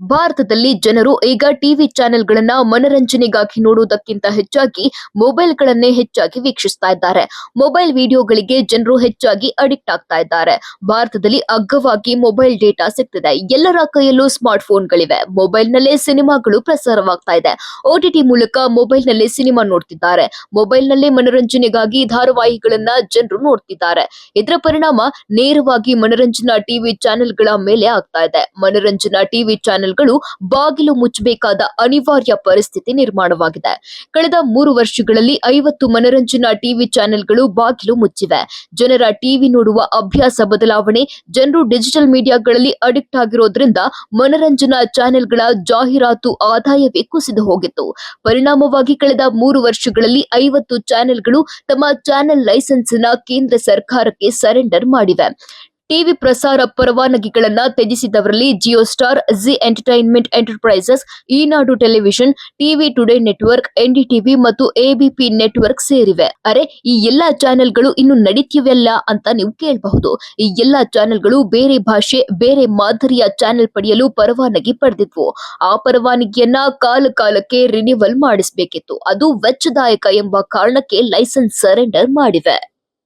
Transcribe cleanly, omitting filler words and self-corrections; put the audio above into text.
ಭಾರತದಲ್ಲಿ ಜನರು ಈಗ ಟಿವಿ ಚಾನೆಲ್ಗಳನ್ನ ಮನರಂಜನೆಗಾಗಿ ನೋಡುವುದಕ್ಕಿಂತ ಹೆಚ್ಚಾಗಿ ಮೊಬೈಲ್ಗಳನ್ನೇ ಹೆಚ್ಚಾಗಿ ವೀಕ್ಷಿಸ್ತಾ ಇದ್ದಾರೆ. ಮೊಬೈಲ್ ವಿಡಿಯೋಗಳಿಗೆ ಜನರು ಹೆಚ್ಚಾಗಿ ಅಡಿಕ್ಟ್ ಆಗ್ತಾ ಇದ್ದಾರೆ. ಭಾರತದಲ್ಲಿ ಅಗ್ಗವಾಗಿ ಮೊಬೈಲ್ ಡೇಟಾ ಸಿಗ್ತಿದೆ. ಎಲ್ಲರ ಕೈಯಲ್ಲೂ ಸ್ಮಾರ್ಟ್ ಫೋನ್ಗಳಿವೆ. ಮೊಬೈಲ್ನಲ್ಲೇ ಸಿನಿಮಾಗಳು ಪ್ರಸಾರವಾಗ್ತಾ ಇದೆ. OTT ಮೂಲಕ ಮೊಬೈಲ್ನಲ್ಲೇ ಸಿನಿಮಾ ನೋಡ್ತಿದ್ದಾರೆ. ಮೊಬೈಲ್ನಲ್ಲೇ ಮನರಂಜನೆಗಾಗಿ ಧಾರಾವಾಹಿಗಳನ್ನ ಜನರು ನೋಡ್ತಿದ್ದಾರೆ. ಇದರ ಪರಿಣಾಮ ನೇರವಾಗಿ ಮನರಂಜನಾ ಟಿವಿ ಚಾನೆಲ್ಗಳ ಮೇಲೆ ಆಗ್ತಾ ಇದೆ. ಮನರಂಜನಾ ಟಿವಿ ಚಾನೆಲ್ಗಳು ಬಾಗಿಲು ಮುಚ್ಚಬೇಕಾದ ಅನಿವಾರ್ಯ ಪರಿಸ್ಥಿತಿ ನಿರ್ಮಾಣವಾಗಿದೆ. ಕಳೆದ 3 ವರ್ಷಗಳಲ್ಲಿ 50 ಮನರಂಜನಾ ಟಿವಿ ಚಾನೆಲ್ಗಳು ಬಾಗಿಲು ಮುಚ್ಚಿವೆ. ಜನರ ಟಿವಿ ನೋಡುವ ಅಭ್ಯಾಸ ಬದಲಾವಣೆ, ಜನರು ಡಿಜಿಟಲ್ ಮೀಡಿಯಾಗಳಲ್ಲಿ ಅಡಿಕ್ಟ್ ಆಗಿರೋದ್ರಿಂದ ಮನರಂಜನಾ ಚಾನೆಲ್ಗಳ ಜಾಹೀರಾತು ಆದಾಯವೇ ಕುಸಿದು ಹೋಗಿತ್ತು. ಪರಿಣಾಮವಾಗಿ ಕಳೆದ 3 ವರ್ಷಗಳಲ್ಲಿ 50 ಚಾನೆಲ್ಗಳು ತಮ್ಮ ಚಾನೆಲ್ ಲೈಸೆನ್ಸ್ ಅನ್ನ ಕೇಂದ್ರ ಸರ್ಕಾರಕ್ಕೆ ಸರೆಂಡರ್ ಮಾಡಿವೆ. ಟಿವಿ ಪ್ರಸಾರ ಪರವಾನಗಿಗಳನ್ನ ತ್ಯಜಿಸಿದವರಲ್ಲಿ Jio Star, Zee entertainment enterprises, Eenadu television, TV Today network, NDTV ಮತ್ತು ABP ನೆಟ್ವರ್ಕ್ ಸೇರಿವೆ. ಅರೆ, ಈ ಎಲ್ಲಾ ಚಾನೆಲ್ಗಳು ಇನ್ನು ನಡೀತಿವೆಯಲ್ಲ ಅಂತ ನೀವು ಕೇಳಬಹುದು. ಈ ಎಲ್ಲಾ ಚಾನೆಲ್ಗಳು ಬೇರೆ ಭಾಷೆ, ಬೇರೆ ಮಾದರಿಯ ಚಾನೆಲ್ ಪಡೆಯಲು ಪರವಾನಗಿ ಪಡೆದಿದ್ವು. ಆ ಪರವಾನಗಿಯನ್ನ ಕಾಲಕ್ಕೆ ರಿನಿವಲ್ ಮಾಡಿಸಬೇಕಿತ್ತು. ಅದು ವೆಚ್ಚದಾಯಕ ಎಂಬ ಕಾರಣಕ್ಕೆ ಲೈಸೆನ್ಸ್ ಸರೆಂಡರ್ ಮಾಡಿವೆ.